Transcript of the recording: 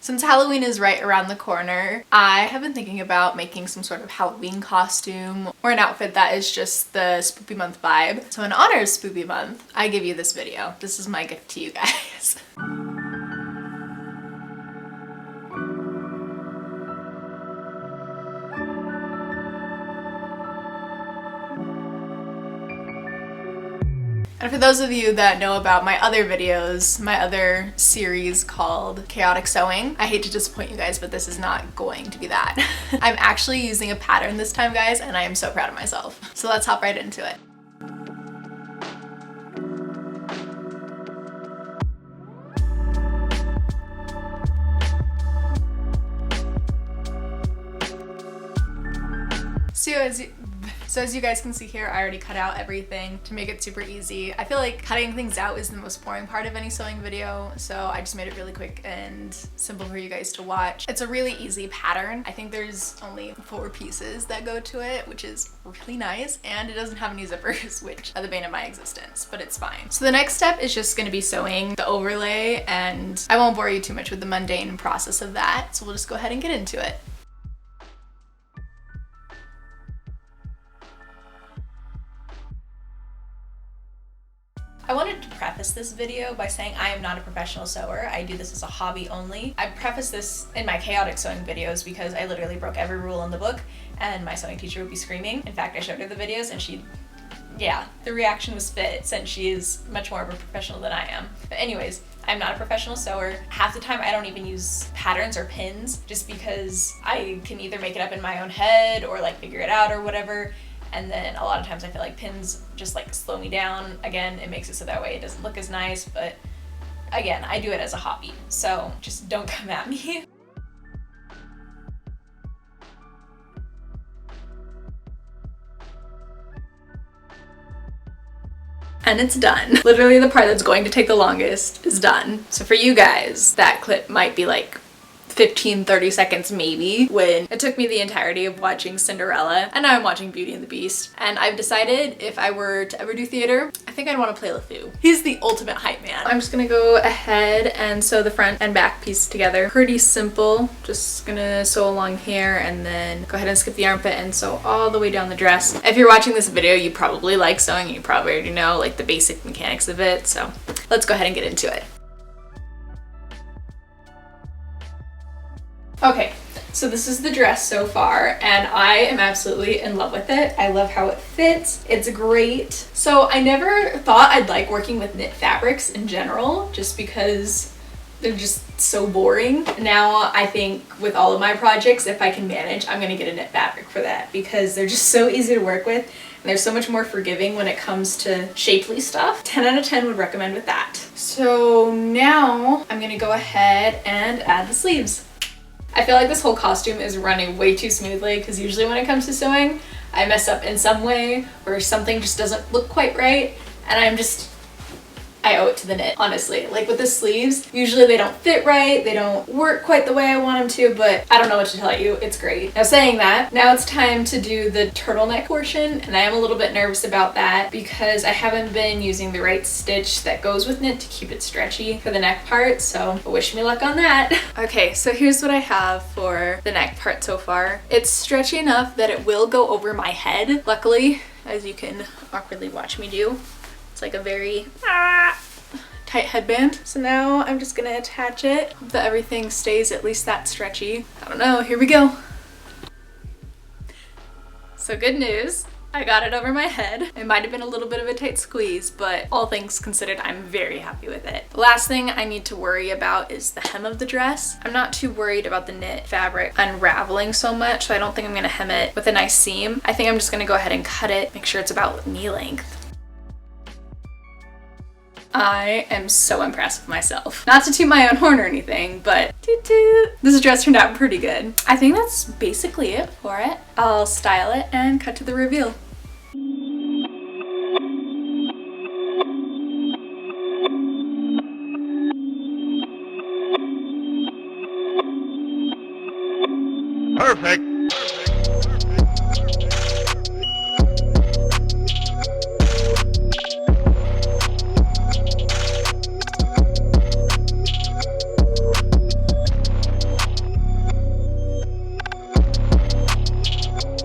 Since Halloween is right around the corner, I have been thinking about making some sort of Halloween costume or an outfit that is just the spoopy month vibe. So in honor of spoopy month, I give you this video. This is my gift to you guys. And for those of you that know about my other videos, my other series called Chaotic Sewing, I hate to disappoint you guys, but this is not going to be that. I'm actually using a pattern this time, guys, and I am so proud of myself. So let's hop right into it. So as you guys can see here, I already cut out everything to make it super easy. I feel like cutting things out is the most boring part of any sewing video, so I just made it really quick and simple for you guys to watch. It's a really easy pattern. I think there's only 4 pieces that go to it, which is really nice, and it doesn't have any zippers, which are the bane of my existence, but it's fine. So the next step is just gonna be sewing the overlay, and I won't bore you too much with the mundane process of that, so we'll just go ahead and get into it. I wanted to preface this video by saying I am not a professional sewer. I do this as a hobby only. I preface this in my chaotic sewing videos because I literally broke every rule in the book and my sewing teacher would be screaming. In fact, I showed her the videos and the reaction was fit since she is much more of a professional than I am. But anyways, I'm not a professional sewer. Half the time I don't even use patterns or pins just because I can either make it up in my own head or like figure it out or whatever. And then a lot of times I feel like pins just like slow me down. Again, it makes it so that way it doesn't look as nice, but again, I do it as a hobby, so just don't come at me. And it's done. Literally the part that's going to take the longest is done. So for you guys, that clip might be like 15-30 seconds maybe, when it took me the entirety of watching Cinderella, and now I'm watching Beauty and the Beast. And I've decided if I were to ever do theater, I think I'd want to play LeFou. He's the ultimate hype man. I'm just gonna go ahead and sew the front and back piece together. Pretty simple. Just gonna sew along here and then go ahead and skip the armpit and sew all the way down the dress. If you're watching this video, you probably like sewing. You probably already know like the basic mechanics of it. So let's go ahead and get into it. Okay, so this is the dress so far, and I am absolutely in love with it. I love how it fits. It's great. So I never thought I'd like working with knit fabrics in general, just because they're just so boring. Now I think with all of my projects, if I can manage, I'm gonna get a knit fabric for that because they're just so easy to work with. And they're so much more forgiving when it comes to shapely stuff. 10 out of 10 would recommend with that. So now I'm gonna go ahead and add the sleeves. I feel like this whole costume is running way too smoothly because usually when it comes to sewing, I mess up in some way or something just doesn't look quite right, and I owe it to the knit, honestly. Like with the sleeves, usually they don't fit right, they don't work quite the way I want them to, but I don't know what to tell you, it's great. Now saying that, now it's time to do the turtleneck portion, and I am a little bit nervous about that because I haven't been using the right stitch that goes with knit to keep it stretchy for the neck part, so wish me luck on that. Okay, so here's what I have for the neck part so far. It's stretchy enough that it will go over my head, luckily, as you can awkwardly watch me do. It's like a very tight headband. So now I'm just gonna attach it. Hope that everything stays at least that stretchy. I don't know, here we go. So good news, I got it over my head. It might have been a little bit of a tight squeeze, but all things considered, I'm very happy with it. The last thing I need to worry about is the hem of the dress. I'm not too worried about the knit fabric unraveling so much, so I don't think I'm gonna hem it with a nice seam. I think I'm just gonna go ahead and cut it, make sure it's about knee length. I am so impressed with myself. Not to toot my own horn or anything, but toot toot. This dress turned out pretty good. I think that's basically it for it. I'll style it and cut to the reveal. Perfect.